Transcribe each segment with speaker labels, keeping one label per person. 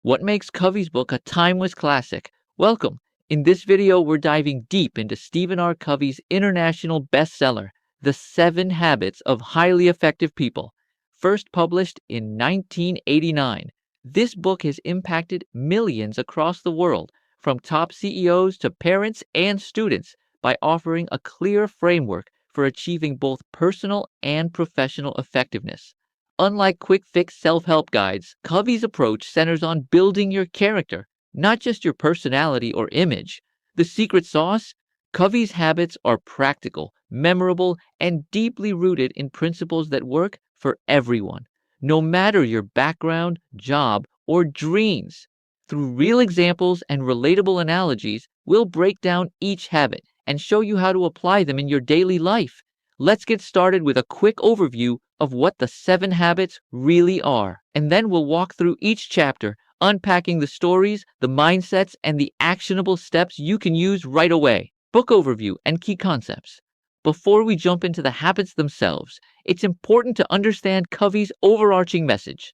Speaker 1: What makes Covey's book a timeless classic? Welcome. In this video, we're diving deep into Stephen R. Covey's international bestseller, The 7 Habits of Highly Effective People. First published in 1989, this book has impacted millions across the world, from top CEOs to parents and students, by offering a clear framework for achieving both personal and professional effectiveness. Unlike quick-fix self-help guides, Covey's approach centers on building your character, not just your personality or image. The secret sauce? Covey's habits are practical, memorable, and deeply rooted in principles that work for everyone, no matter your background, job, or dreams. Through real examples and relatable analogies, we'll break down each habit and show you how to apply them in your daily life. Let's get started with a quick overview of what the 7 habits really are, and then we'll walk through each chapter, unpacking the stories, the mindsets, and the actionable steps you can use right away. Book overview and key concepts. Before we jump into the habits themselves, it's important to understand Covey's overarching message.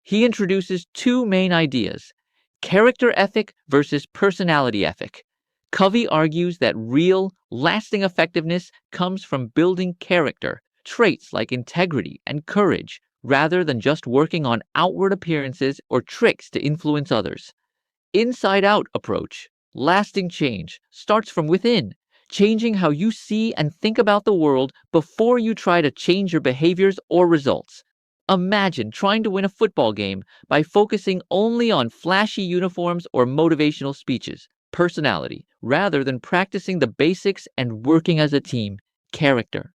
Speaker 1: He introduces 2 main ideas: character ethic versus personality ethic. Covey argues that real, lasting effectiveness comes from building character, traits like integrity and courage, rather than just working on outward appearances or tricks to influence others. Inside-out approach. Lasting change starts from within, changing how you see and think about the world before you try to change your behaviors or results. Imagine trying to win a football game by focusing only on flashy uniforms or motivational speeches. Personality, rather than practicing the basics and working as a team. Character.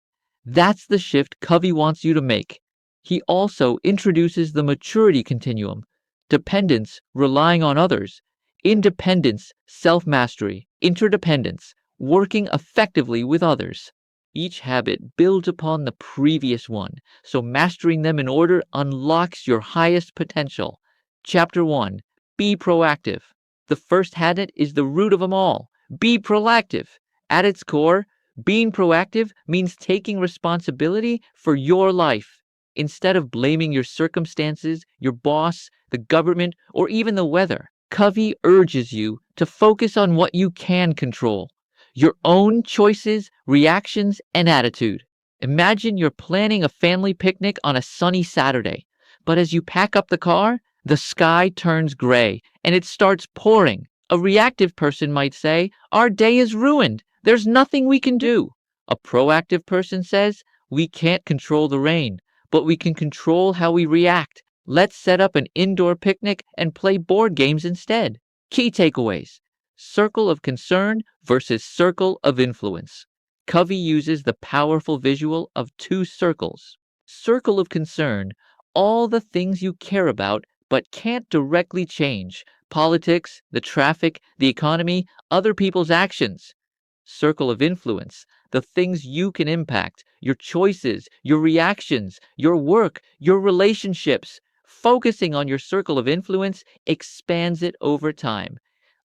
Speaker 1: That's the shift Covey wants you to make. He also introduces the maturity continuum: dependence, relying on others; independence, self-mastery; interdependence, working effectively with others. Each habit builds upon the previous one, so mastering them in order unlocks your highest potential. Chapter 1. Be proactive. The first habit is the root of them all. Be proactive. At its core, being proactive means taking responsibility for your life. Instead of blaming your circumstances, your boss, the government, or even the weather, Covey urges you to focus on what you can control: your own choices, reactions, and attitude. Imagine you're planning a family picnic on a sunny Saturday, but as you pack up the car, the sky turns gray and it starts pouring. A reactive person might say, "Our day is ruined. There's nothing we can do." A proactive person says, "We can't control the rain, but we can control how we react. Let's set up an indoor picnic and play board games instead." Key takeaways: circle of concern versus circle of influence. Covey uses the powerful visual of 2 circles. Circle of concern: all the things you care about but can't directly change: politics, the traffic, the economy, other people's actions. Circle of influence: the things you can impact: your choices, your reactions, your work, your relationships. Focusing on your circle of influence expands it over time.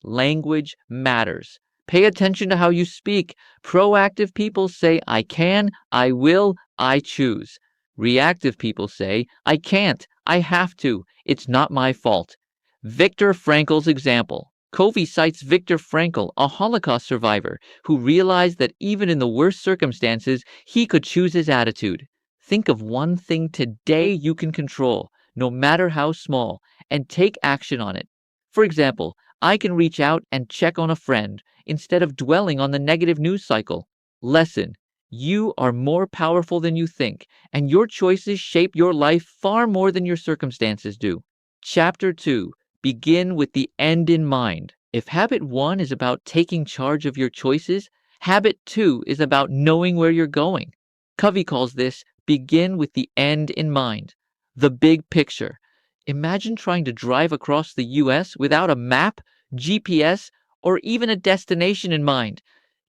Speaker 1: Language matters. Pay attention to how you speak. Proactive people say, "I can, I will, I choose." Reactive people say, "I can't, I have to, it's not my fault." Viktor Frankl's example. Covey cites Viktor Frankl, a Holocaust survivor, who realized that even in the worst circumstances, he could choose his attitude. Think of one thing today you can control, no matter how small, and take action on it. For example, I can reach out and check on a friend instead of dwelling on the negative news cycle. Lesson: you are more powerful than you think, and your choices shape your life far more than your circumstances do. Chapter 2. Begin with the end in mind. If habit 1 is about taking charge of your choices, habit 2 is about knowing where you're going. Covey calls this begin with the end in mind. The big picture. Imagine trying to drive across the US without a map, GPS, or even a destination in mind.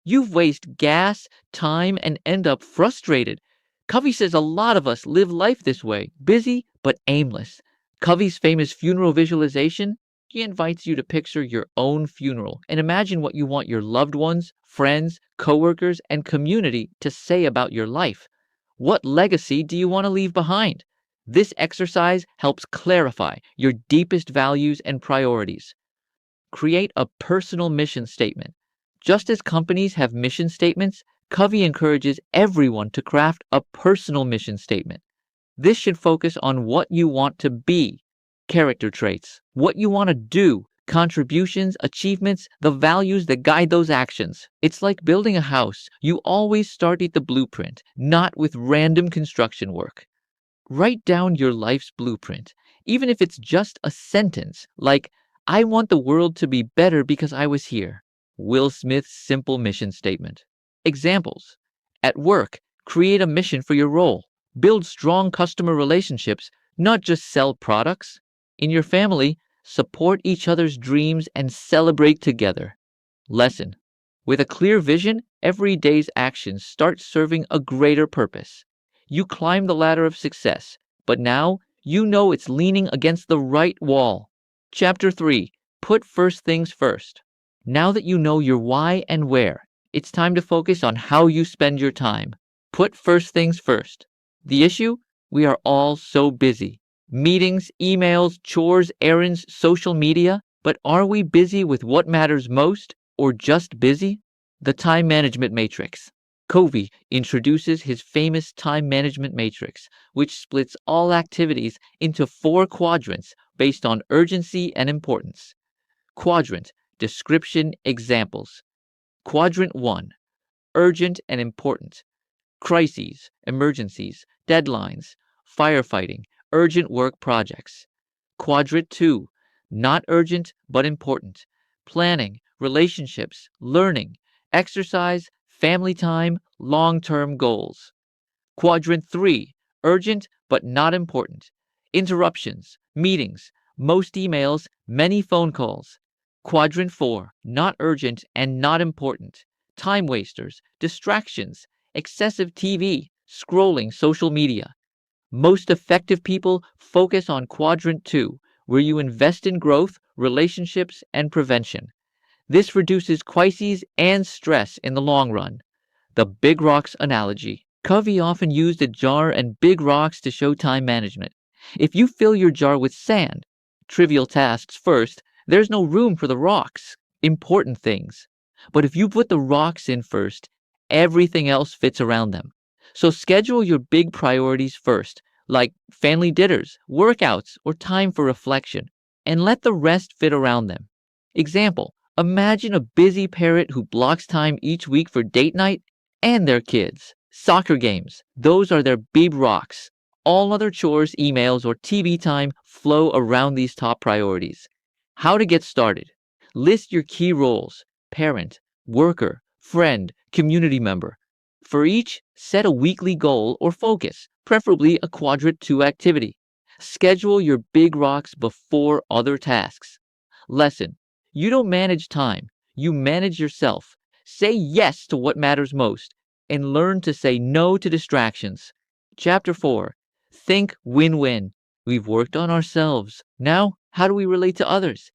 Speaker 1: You've wasted gas, time, and end up frustrated. Covey says a lot of us live life this way, busy but aimless. Covey's famous funeral visualization: he invites you to picture your own funeral and imagine what you want your loved ones, friends, coworkers, and community to say about your life. What legacy do you want to leave behind? This exercise helps clarify your deepest values and priorities. Create a personal mission statement. Just as companies have mission statements, Covey encourages everyone to craft a personal mission statement. This should focus on what you want to be, character traits, what you want to do, contributions, achievements, the values that guide those actions. It's like building a house. You always start at the blueprint, not with random construction work. Write down your life's blueprint, even if it's just a sentence like, I want the world to be better because I was here. Will Smith's simple mission statement. Examples. At work, create a mission for your role. Build strong customer relationships, not just sell products. In your family, support each other's dreams and celebrate together. Lesson. With a clear vision, every day's actions start serving a greater purpose. You climb the ladder of success, but now you know it's leaning against the right wall. Chapter 3. Put first things first. Now that you know your why and where, it's time to focus on how you spend your time. Put first things first. The issue? We are all so busy. Meetings, emails, chores, errands, social media. But are we busy with what matters most, or just busy? The time management matrix. Covey introduces his famous time management matrix, which splits all activities into 4 quadrants based on urgency and importance. Quadrant, description, examples. Quadrant 1, urgent and important. Crises, emergencies, deadlines, firefighting, urgent work projects. Quadrant 2, not urgent but important. Planning, relationships, learning, exercise, family time, long-term goals. Quadrant 3, urgent but not important. Interruptions, meetings, most emails, many phone calls. Quadrant 4, not urgent and not important. Time wasters, distractions, excessive TV, scrolling social media. Most effective people focus on Quadrant 2, where you invest in growth, relationships, and prevention. This reduces crises and stress in the long run. The big rocks analogy. Covey often used a jar and big rocks to show time management. If you fill your jar with sand, trivial tasks first, there's no room for the rocks, important things. But if you put the rocks in first, everything else fits around them. So schedule your big priorities first, like family dinners, workouts, or time for reflection, and let the rest fit around them. Example, imagine a busy parent who blocks time each week for date night and their kids. Soccer games, those are their big rocks. All other chores, emails, or TV time flow around these top priorities. How to get started. List your key roles: parent, worker, friend, community member. For each, set a weekly goal or focus, preferably a Quadrant 2 activity. Schedule your big rocks before other tasks. Lesson. You don't manage time, you manage yourself. Say yes to what matters most, and learn to say no to distractions. Chapter 4. Think win-win. We've worked on ourselves. Now, how do we relate to others?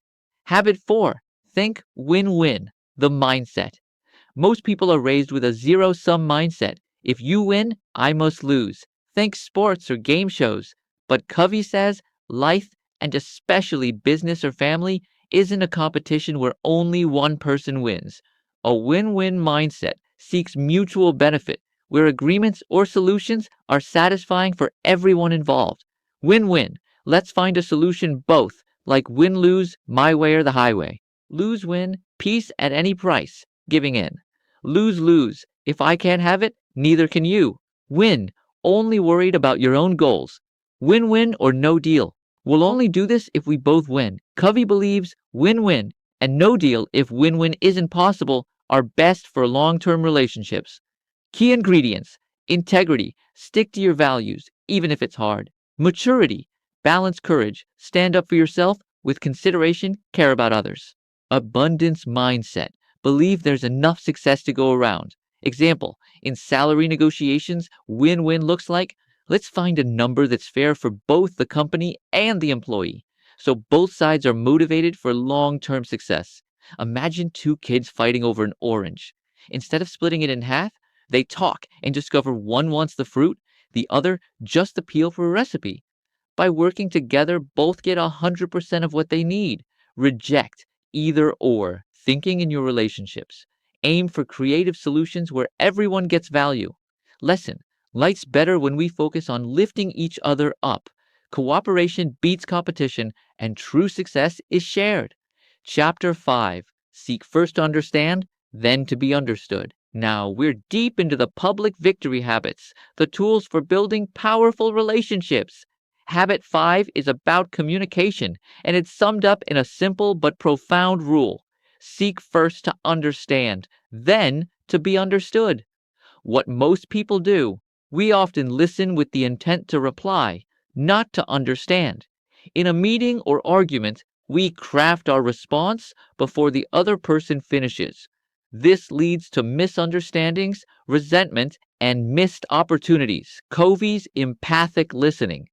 Speaker 1: Habit 4. Think win-win. The mindset. Most people are raised with a zero-sum mindset. If you win, I must lose. Think sports or game shows. But Covey says life, and especially business or family, isn't a competition where only one person wins. A win-win mindset seeks mutual benefit, where agreements or solutions are satisfying for everyone involved. Win-win. Let's find a solution both, like win-lose, my way or the highway. Lose-win, peace at any price, giving in. Lose-lose, if I can't have it, neither can you. Win, only worried about your own goals. Win-win or no deal. We'll only do this if we both win. Covey believes win-win and no deal if win-win isn't possible are best for long-term relationships. Key ingredients: integrity, stick to your values, even if it's hard. Maturity, balance courage, stand up for yourself with consideration, care about others. Abundance mindset, believe there's enough success to go around. Example, in salary negotiations, win-win looks like, let's find a number that's fair for both the company and the employee, so both sides are motivated for long-term success. Imagine 2 kids fighting over an orange. Instead of splitting it in half, they talk and discover one wants the fruit, the other just the peel for a recipe. By working together, both get 100% of what they need. Reject either or thinking in your relationships. Aim for creative solutions where everyone gets value. Lesson: life's better when we focus on lifting each other up. Cooperation beats competition, and true success is shared. Chapter 5: Seek first to understand, then to be understood. Now we're deep into the public victory habits, the tools for building powerful relationships. Habit 5 is about communication, and it's summed up in a simple but profound rule: seek first to understand, then to be understood. What most people do, we often listen with the intent to reply, not to understand. In a meeting or argument, we craft our response before the other person finishes. This leads to misunderstandings, resentment, and missed opportunities. Covey's empathic listening.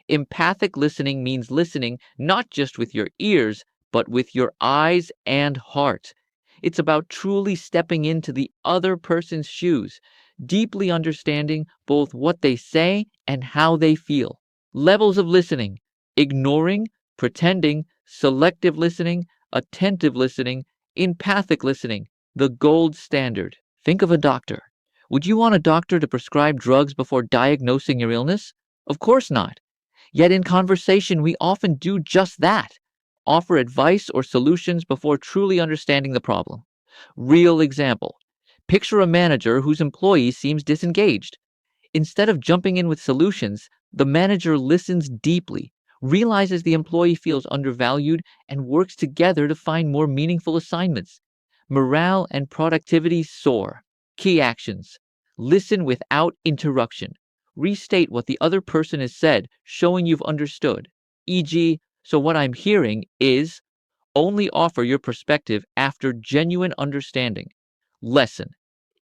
Speaker 1: Empathic listening means listening not just with your ears, but with your eyes and heart. It's about truly stepping into the other person's shoes, deeply understanding both what they say and how they feel. Levels of listening: ignoring, pretending, selective listening, attentive listening, empathic listening, the gold standard. Think of a doctor. Would you want a doctor to prescribe drugs before diagnosing your illness? Of course not. Yet in conversation, we often do just that: offer advice or solutions before truly understanding the problem. Real example: picture a manager whose employee seems disengaged. Instead of jumping in with solutions, the manager listens deeply, realizes the employee feels undervalued, and works together to find more meaningful assignments. Morale and productivity soar. Key actions: listen without interruption. Restate what the other person has said, showing you've understood. E.g., so what I'm hearing is. Only offer your perspective after genuine understanding. Lesson: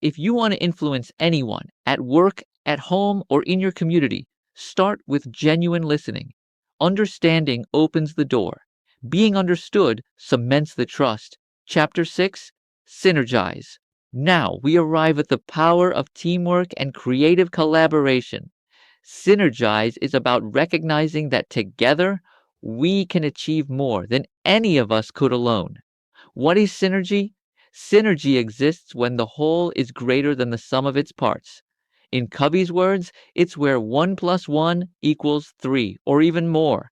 Speaker 1: if you want to influence anyone, at work, at home, or in your community, start with genuine listening. Understanding opens the door. Being understood cements the trust. Chapter 6: Synergize. Now we arrive at the power of teamwork and creative collaboration. Synergize is about recognizing that together we can achieve more than any of us could alone. What is synergy? Synergy exists when the whole is greater than the sum of its parts. In Covey's words, it's where 1 plus 1 equals 3 or even more.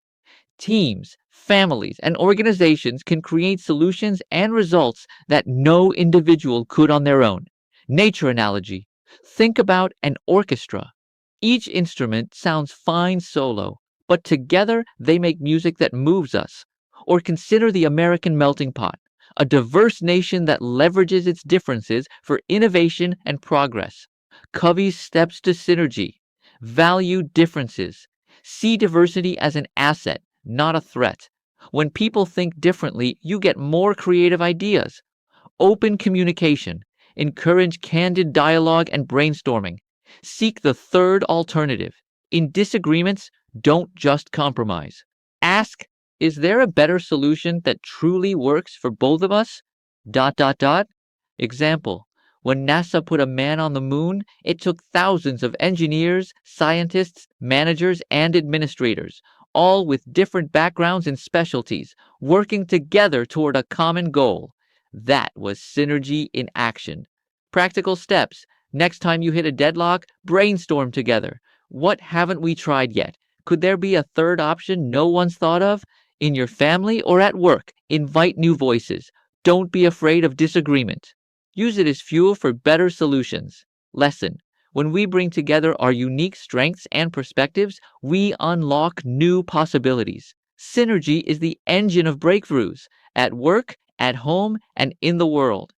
Speaker 1: Teams, families, and organizations can create solutions and results that no individual could on their own. Nature analogy: think about an orchestra. Each instrument sounds fine solo, but together they make music that moves us. Or consider the American melting pot, a diverse nation that leverages its differences for innovation and progress. Covey's steps to synergy: value differences. See diversity as an asset, not a threat. When people think differently, you get more creative ideas. Open communication. Encourage candid dialogue and brainstorming. Seek the third alternative. In disagreements, don't just compromise. Ask, is there a better solution that truly works for both of us? Dot, dot, dot. Example: when NASA put a man on the moon, it took thousands of engineers, scientists, managers, and administrators, all with different backgrounds and specialties, working together toward a common goal. That was synergy in action. Practical steps: next time you hit a deadlock, brainstorm together. What haven't we tried yet? Could there be a third option no one's thought of? In your family or at work, invite new voices. Don't be afraid of disagreement. Use it as fuel for better solutions. Lesson: when we bring together our unique strengths and perspectives, we unlock new possibilities. Synergy is the engine of breakthroughs, at work, at home, and in the world.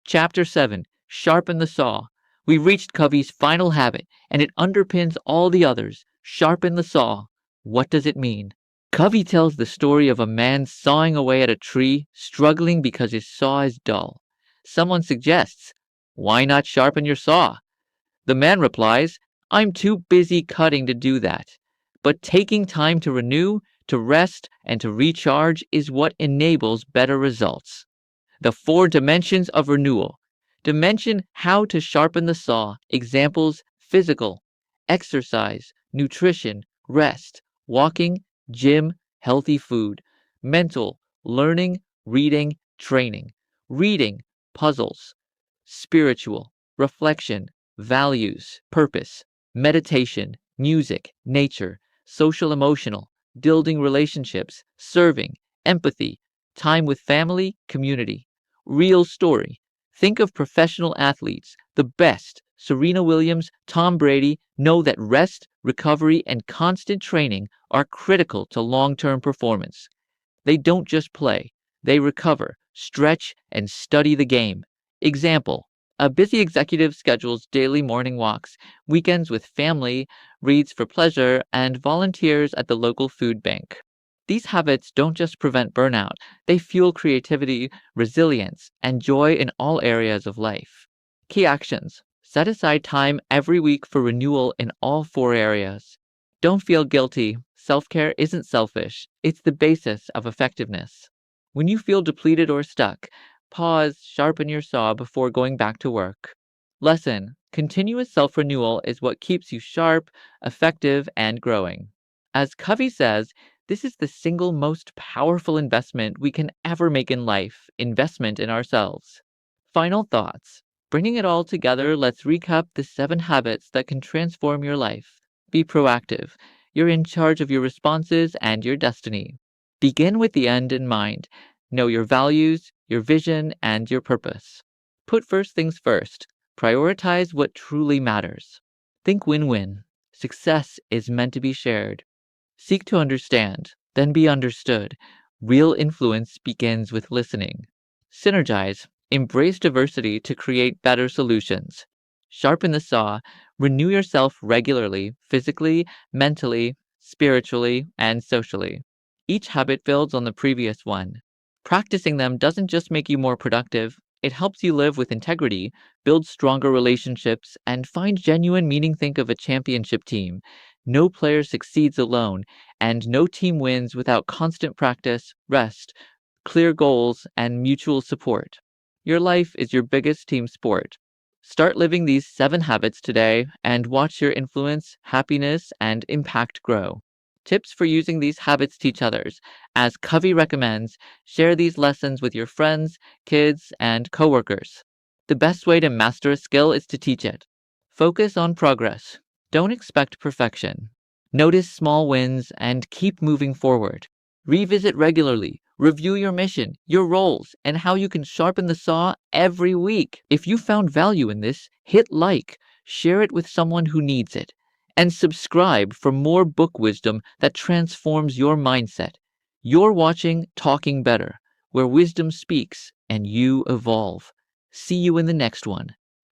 Speaker 1: Chapter 7: Sharpen the Saw. We reached Covey's final habit, and it underpins all the others. Sharpen the saw. What does it mean? Covey tells the story of a man sawing away at a tree, struggling because his saw is dull. Someone suggests, "Why not sharpen your saw?" The man replies, "I'm too busy cutting to do that." But taking time to renew, to rest, and to recharge is what enables better results. The 4 dimensions of renewal. Dimension: how to sharpen the saw. Examples: physical, exercise, nutrition, rest. walking, gym, healthy food; mental, learning, reading, training; reading, puzzles; spiritual, reflection, values, purpose; meditation, music, nature; social emotional, building relationships, serving, empathy, time with family, community; real story. Think of professional athletes, the best, Serena Williams, Tom Brady, know that rest, recovery, and constant training are critical to long-term performance. They don't just play, they recover, stretch, and study the game. Example: a busy executive schedules daily morning walks, weekends with family, reads for pleasure, and volunteers at the local food bank. These habits don't just prevent burnout, they fuel creativity, resilience, and joy in all areas of life. Key actions: set aside time every week for renewal in all 4 areas. Don't feel guilty. Self-care isn't selfish, it's the basis of effectiveness. When you feel depleted or stuck, pause, sharpen your saw before going back to work. Lesson: continuous self-renewal is what keeps you sharp, effective, and growing. As Covey says, this is the single most powerful investment we can ever make in life: investment in ourselves. Final thoughts. Bringing it all together, let's recap the 7 habits that can transform your life. Be proactive. You're in charge of your responses and your destiny. Begin with the end in mind. Know your values, your vision, and your purpose. Put first things first. Prioritize what truly matters. Think win-win. Success is meant to be shared. Seek to understand, then be understood. Real influence begins with listening. Synergize. Embrace diversity to create better solutions. Sharpen the saw. Renew yourself regularly, physically, mentally, spiritually, and socially. Each habit builds on the previous one. Practicing them doesn't just make you more productive, it helps you live with integrity, build stronger relationships, and find genuine meaning. Think of a championship team. No player succeeds alone, and no team wins without constant practice, rest, clear goals, and mutual support. Your life is your biggest team sport. Start living these 7 habits today and watch your influence, happiness, and impact grow. Tips for using these habits teach others. As Covey recommends, share these lessons with your friends, kids, and coworkers. The best way to master a skill is to teach it. Focus on progress. Don't expect perfection. Notice small wins and keep moving forward. Revisit regularly. Review your mission, your roles, and how you can sharpen the saw every week. If you found value in this, hit like, share it with someone who needs it, and subscribe for more book wisdom that transforms your mindset. You're watching Talking Better, where wisdom speaks and you evolve. See you in the next one.